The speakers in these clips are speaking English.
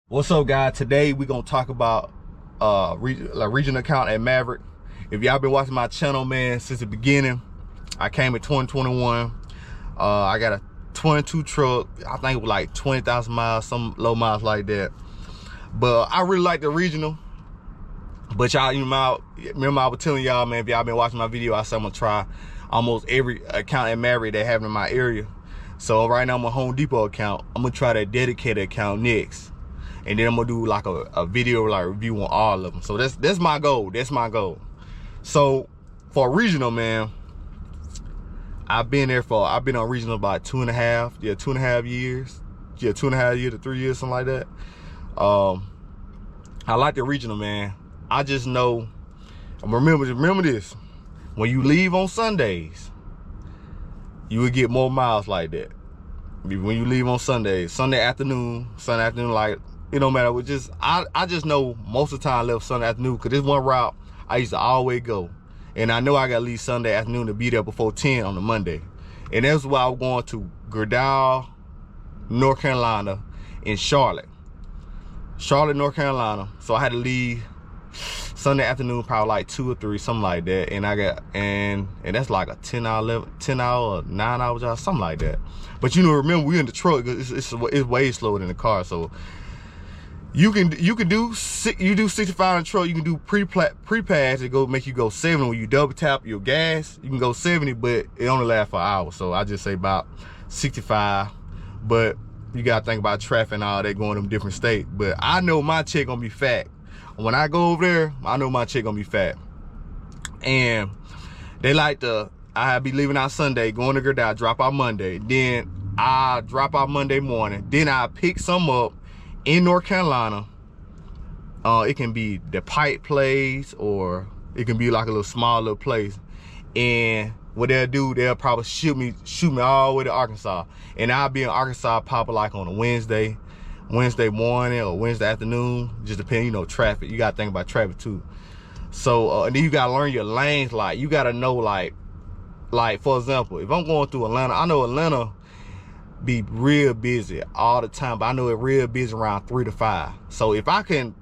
What's up, guys? Today we're gonna talk about regional account at Maverick. If y'all been watching my channel, man, since the beginning, I came in 2021. I got a 22 truck. I think it was like 20,000 miles, some low miles like that. But I really like the regional. But y'all, remember I was telling y'all, man, if y'all been watching my video, I said I'm gonna try almost every account at Maverick they have in my area. So right now I'm a Home Depot account. I'm gonna try that dedicated account next. And then I'm gonna do like a video like review on all of them. So that's my goal. That's my goal. So for regional, man, I've been on regional about 2.5 years. Yeah, 2.5 years to 3 years, something like that. I like the regional, man. I just know, remember this, when you leave on Sundays, you will get more miles like that. When you leave on Sunday afternoon, like, it don't matter. I just know most of the time I left Sunday afternoon because this one route I used to always go. And I know I got to leave Sunday afternoon to be there before 10 on the Monday. And that's why I was going to Gerdau, North Carolina, and Charlotte, North Carolina. So I had to leave Sunday afternoon, probably like 2 or 3, something like that. And and that's like a 10 hour, 9 hour job, something like that. But remember, we in the truck. It's way slower than the car. So you do 65 in the truck. You can do pre-pass to go make you go 70. When you double tap your gas, you can go 70, but it only lasts for an hour. So I just say about 65. But you gotta think about traffic and all that going to them different states. But I know my check gonna be fat. When I go over there, I know my check gonna be fat. And they like I be leaving out Sunday, going to Gerdau, drop out Monday. Then I drop out Monday morning. Then I pick some up in North Carolina. It can be the Pipe place, or it can be like a little small little place. And what they'll do, they'll probably shoot me all the way to Arkansas. And I'll be in Arkansas probably like on a Wednesday morning or Wednesday afternoon. Just depending, traffic. You gotta think about traffic too. So and then you gotta learn your lanes. Like, you gotta know, like for example, if I'm going through Atlanta, I know Atlanta be real busy all the time, but I know it real busy around 3 to 5. So if I'm just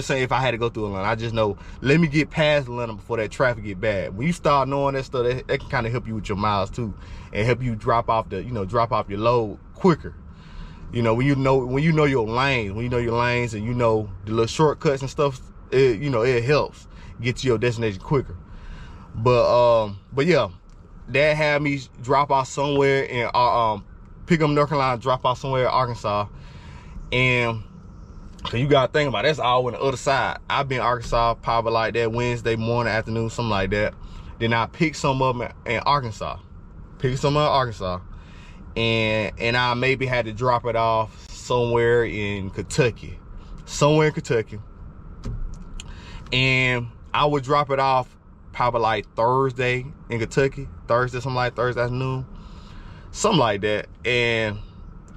saying, if I had to go through Atlanta, I just know, let me get past Atlanta before that traffic get bad. When you start knowing that stuff, that can kind of help you with your miles too, and help you drop off your load quicker. When you know your lanes, and you know the little shortcuts and stuff, it helps get to your destination quicker. But yeah, Dad had me drop off somewhere in pick up North Carolina, drop off somewhere in Arkansas. And so you gotta think about it, that's all on the other side. I've been in Arkansas probably like that Wednesday morning, afternoon, something like that. Then I pick some up in Arkansas. And I maybe had to drop it off somewhere in Kentucky. And I would drop it off probably like Thursday in Kentucky, Thursday afternoon, something like that. And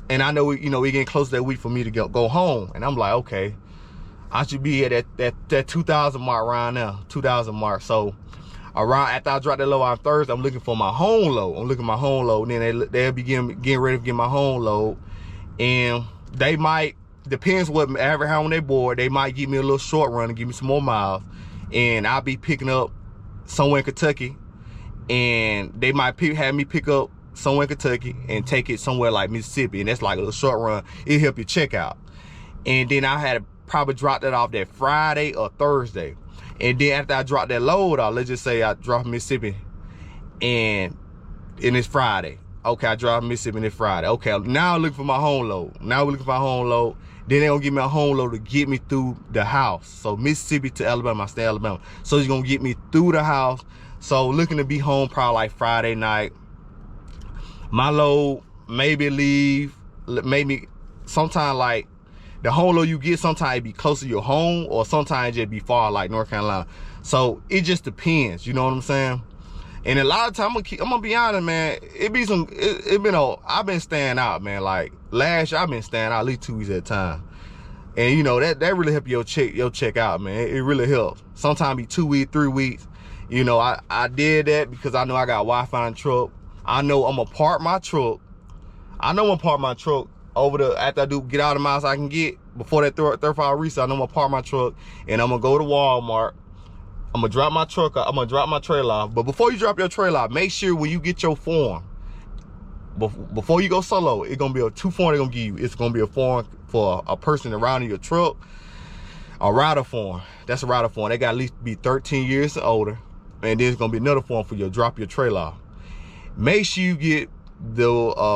I know, we getting close to that week for me to go home. And I'm like, okay, I should be at that 2,000 mark right now, 2,000 mark. So around after I drop that load on Thursday, I'm looking for my home load. And then they'll be getting ready to get my home load. And they might, depends what ever how on their board, they might give me a little short run and give me some more miles. And I'll be picking up somewhere in Kentucky, and they might have me pick up somewhere in Kentucky and take it somewhere like Mississippi, and that's like a little short run. It'll help you check out. And then I had to probably drop that off that Friday or Thursday. And then after I drop that load off, let's just say I drop Mississippi and it's Friday. Okay, I drop Mississippi and it's Friday. Okay, now I'm looking for my home load. Then they're gonna give me a home load to get me through the house. So Mississippi to Alabama, I stay in Alabama. So it's gonna get me through the house. So looking to be home probably like Friday night. My load maybe leave, maybe sometime like the home load you get, sometimes it be close to your home, or sometimes it be far like North Carolina. So it just depends, you know what I'm saying? And a lot of times, I'm gonna be honest, man, I've been staying out, man. Like last year, I've been staying out at least 2 weeks at a time. And that really help your check out, man. It really helps. Sometimes be 2 weeks, 3 weeks. I did that because I know I got Wi-Fi in the truck. I know I'm gonna park my truck after I do get all the miles I can get before that 35 reset, I know I'm gonna park my truck and I'm gonna go to Walmart. I'm gonna drop my truck off, I'm gonna drop my trailer off. But before you drop your trailer off, make sure when you get your form, before you go solo, it's gonna be a 2 form they're gonna give you. It's gonna be a form for a person around in your truck, a rider form. That's a rider form. They got at least be 13 years and older. And then there's gonna be another form for you to drop your trailer off. Make sure you get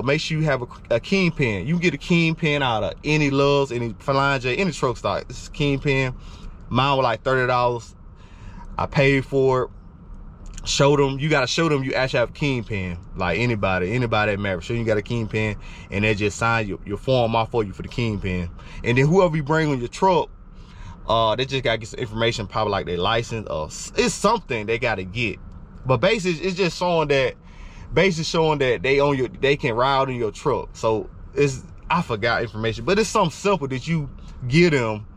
make sure you have a kingpin. You can get a kingpin out of any Love's, any Phalange, any truck stop. This is kingpin. Mine was like $30. I paid for it. Show them, you gotta show them you actually have a kingpin. Like anybody at Maverick, show you got a kingpin, and they just sign your form off for you for the kingpin. And then whoever you bring on your truck, they just gotta get some information, probably like their license or it's something they gotta get. But basically, it's just showing that, they can ride in your truck. So I forgot information, but it's something simple that you give them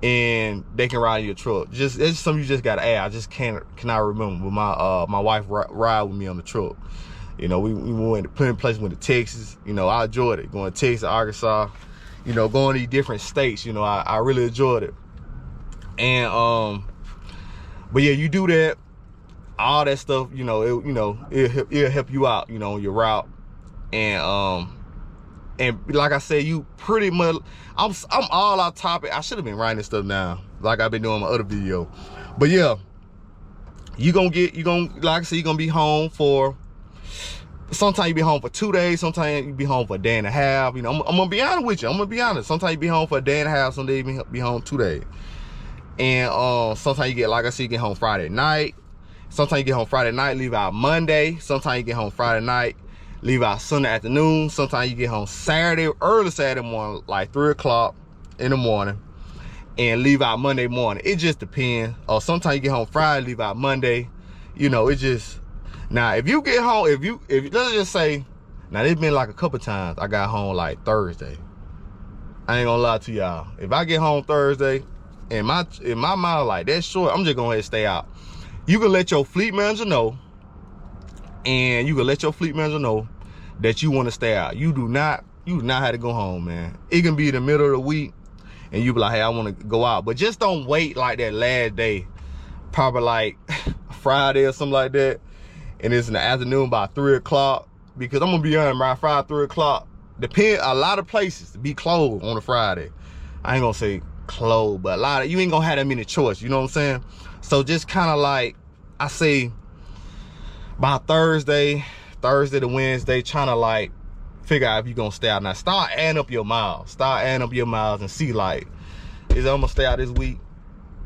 and they can ride in your truck. It's something you just gotta add. I just cannot remember. But my wife ride with me on the truck. You know, we went to plenty of places, went to Texas. You know, I enjoyed it. Going to Texas, Arkansas, you know, going to these different states, you know, I really enjoyed it. And but yeah, you do that, all that stuff, you know, it'll help you out, you know, on your route. And like I said, you pretty much, I'm all off topic. I should have been writing this stuff down like I've been doing my other video. But yeah, like I said, you're gonna be home for, sometimes you be home for 2 days, sometimes you be home for a day and a half. You know, I'm gonna be honest with you. I'm gonna be honest. Sometimes you be home for a day and a half, some days you be home 2 days. And sometimes you get, like I said, you get home Friday night. Sometimes you get home Friday night, leave out Monday. Sometimes you get home Friday night, leave out Sunday afternoon. Sometimes you get home Saturday, early Saturday morning, like 3 o'clock in the morning, and leave out Monday morning. It just depends. Or sometimes you get home Friday, leave out Monday. You know, it just, now if you get home, if let's just say, now it's been like a couple times I got home like Thursday. I ain't gonna lie to y'all. If I get home Thursday and my mind like that's short, I'm just gonna go ahead and stay out. You can let your fleet manager know, and you can let your fleet manager know that you want to stay out. You do not have to go home, man. It can be the middle of the week and you be like, hey, I want to go out. But just don't wait like that last day, probably like Friday or something like that, and it's in the afternoon by 3 o'clock. Because I'm gonna be honest, around Friday, 3 o'clock, a lot of places to be closed on a Friday. I ain't gonna say closed, but you ain't gonna have that many choice, you know what I'm saying? So just kind of like, I say by Thursday to Wednesday, trying to like figure out if you're gonna stay out. Now start adding up your miles, and see like, is I'm gonna stay out this week?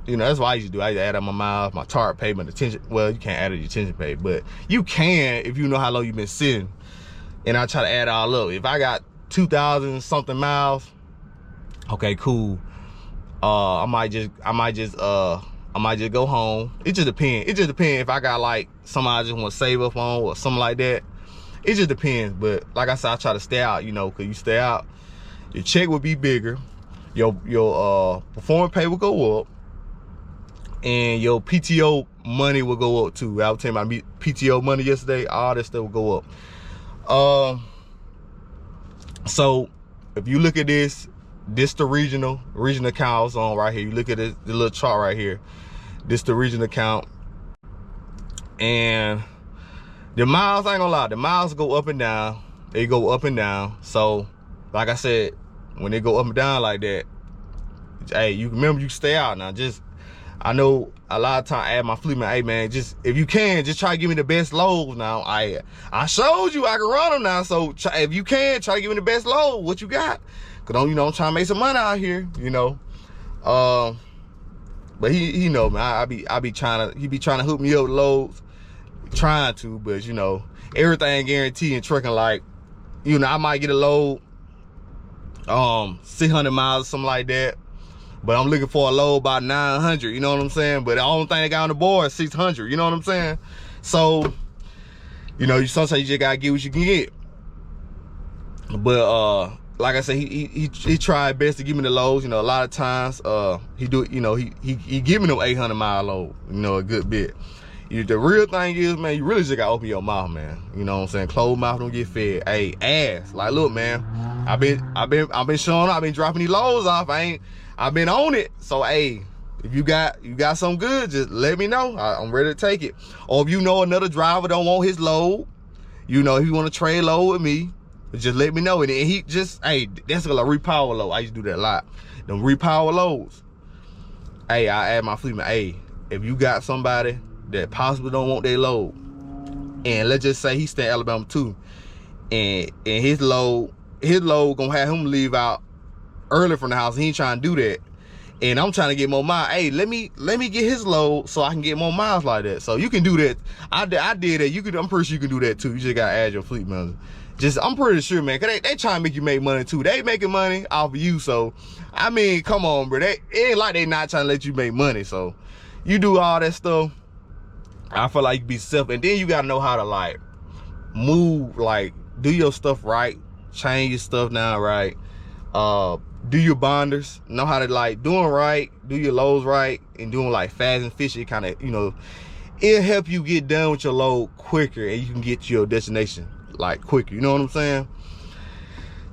You know, that's what I used to do. I used to add up my miles, my TARP pay, my detention. Well, you can't add a detention pay, but you can if you know how long you've been sitting. And I try to add all up. If I got 2,000 something miles, okay, cool. I might just go home. It just depends. If I got like something I just want to save up on or something like that. It just depends. But like I said, I try to stay out, you know, because you stay out, your check will be bigger, your performance pay will go up, and your PTO money will go up too. I was telling my PTO money yesterday, all that stuff will go up. So if you look at this the regional account on right here. You look at this, the little chart right here. This the regional account, and the miles, I ain't gonna lie, the miles go up and down. They go up and down. So like I said, when they go up and down like that, hey, you remember, you stay out now. Just, I know a lot of time I ask my fleet man, hey man, just if you can, just try to give me the best loads now. I showed you I can run them now, so if you can, try to give me the best load. What you got? Cause you know, I'm trying to make some money out here, you know. But he know, man. He be trying to hook me up with loads, trying to, but you know, everything guaranteed in trucking. Like, you know, I might get a load 600 miles or something like that, but I'm looking for a load about 900, you know what I'm saying? But the only thing they got on the board is 600, you know what I'm saying? So, you know, sometimes you just gotta get what you can get. But like I said, he tried best to give me the loads. You know, a lot of times he do, you know, he give me them 800 mile load, you know, a good bit. The real thing is, man, you really just gotta open your mouth, man. You know what I'm saying? Closed mouth don't get fed. Hey, ass. Like, look, man, I've been showing up. I've been dropping these loads off. I've been on it. So, hey, if you got something good, just let me know. I'm ready to take it. Or if you know another driver don't want his load, you know, if you want to trade load with me, just let me know. And he just, hey, that's a repower load. I used to do that a lot. Them repower loads. Hey, I add my fleet, man. Hey, if you got somebody that possibly don't want their load, and let's just say he stay in Alabama too, and his load gonna have him leave out early from the house. He ain't trying to do that, and I'm trying to get more miles. Hey, let me get his load so I can get more miles like that. So you can do that. I did that. I'm pretty sure you can do that too. You just gotta add your fleet manager. I'm pretty sure, man, cause they trying to make you make money too. They making money off of you. So I mean, come on, bro. It ain't like they not trying to let you make money. So you do all that stuff. I feel like you be self, and then you gotta know how to like move, like do your stuff right, change your stuff now right, do your bonders, know how to like doing right, do your loads right, and doing like fast and efficient, kind of, you know, it'll help you get done with your load quicker, and you can get to your destination like quicker. You know what I'm saying?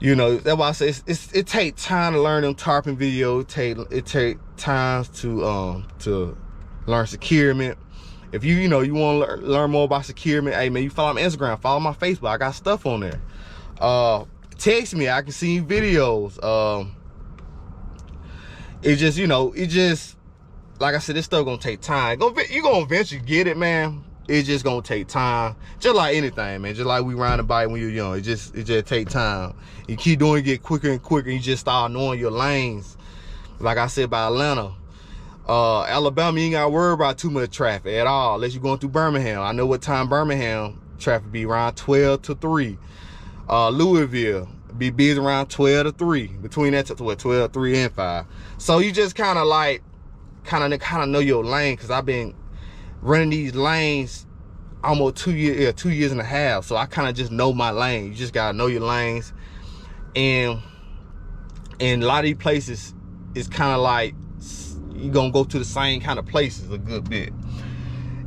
You know, that's why I say it take time to learn them tarping videos. It take times to learn securement. If you know, you want to learn more about securement, hey man, you follow my Instagram, follow my Facebook. I got stuff on there. Text me, I can see videos. It just, you know, like I said, this stuff gonna take time. You gonna eventually get it, man. It's just gonna take time. Just like anything, man. Just like we ride a bike when you're young. It just take time. You keep doing it, get quicker and quicker. You just start knowing your lanes. Like I said about Atlanta. Alabama, you ain't gotta worry about too much traffic at all unless you're going through Birmingham. I know what time Birmingham traffic be, around 12 to 3. Louisville be busy around 12 to 3. Between that to 12, 3 and 5. So you just kind of know your lane, because I've been running these lanes almost 2 years and a half. So I kind of just know my lane. You just gotta know your lanes, and a lot of these places is kind of like you're gonna go to the same kind of places a good bit.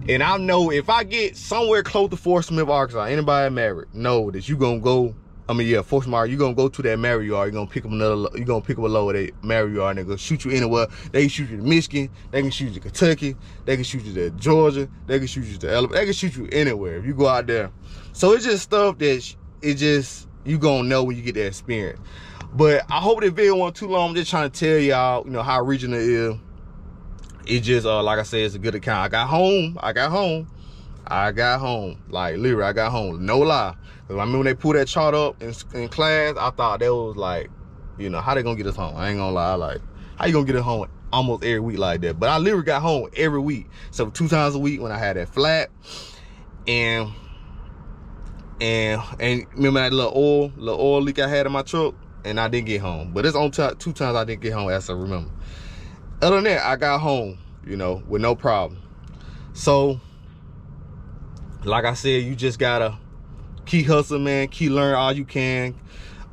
And I know if I get somewhere close to Fort Smith, Arkansas, anybody at Maverick know that you gonna go. I mean, yeah, Fort Smith, you're gonna go to that Maverick yard. You're gonna pick up a load at that Maverick yard, and they're gonna shoot you anywhere. They can shoot you to Michigan, they can shoot you to Kentucky, they can shoot you to Georgia, they can shoot you to Alabama, they can shoot you anywhere if you go out there. So it's just stuff that you gonna know when you get that experience. But I hope the video wasn't too long. I'm just trying to tell y'all, you know, how regional it is. It just, like I said, it's a good account. I got home. Like, literally, I got home. No lie. Because I remember when they pulled that chart up in class, I thought that was like, you know, how they gonna get us home? I ain't gonna lie. Like, how you gonna get us home almost every week like that? But I literally got home every week. So 2 times a week when I had that flat. And remember that little oil leak I had in my truck? And I didn't get home. But it's on 2 times I didn't get home, as I remember. Other than that, I got home, you know, with no problem. So, like I said, you just gotta keep hustling, man. Keep learning all you can.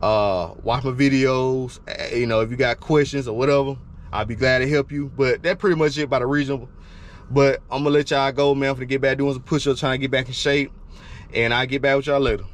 Watch my videos. You know, if you got questions or whatever, I'll be glad to help you. But that's pretty much it about the regional. But I'm gonna let y'all go, man. I'm gonna get back doing some push-ups, trying to get back in shape. And I'll get back with y'all later.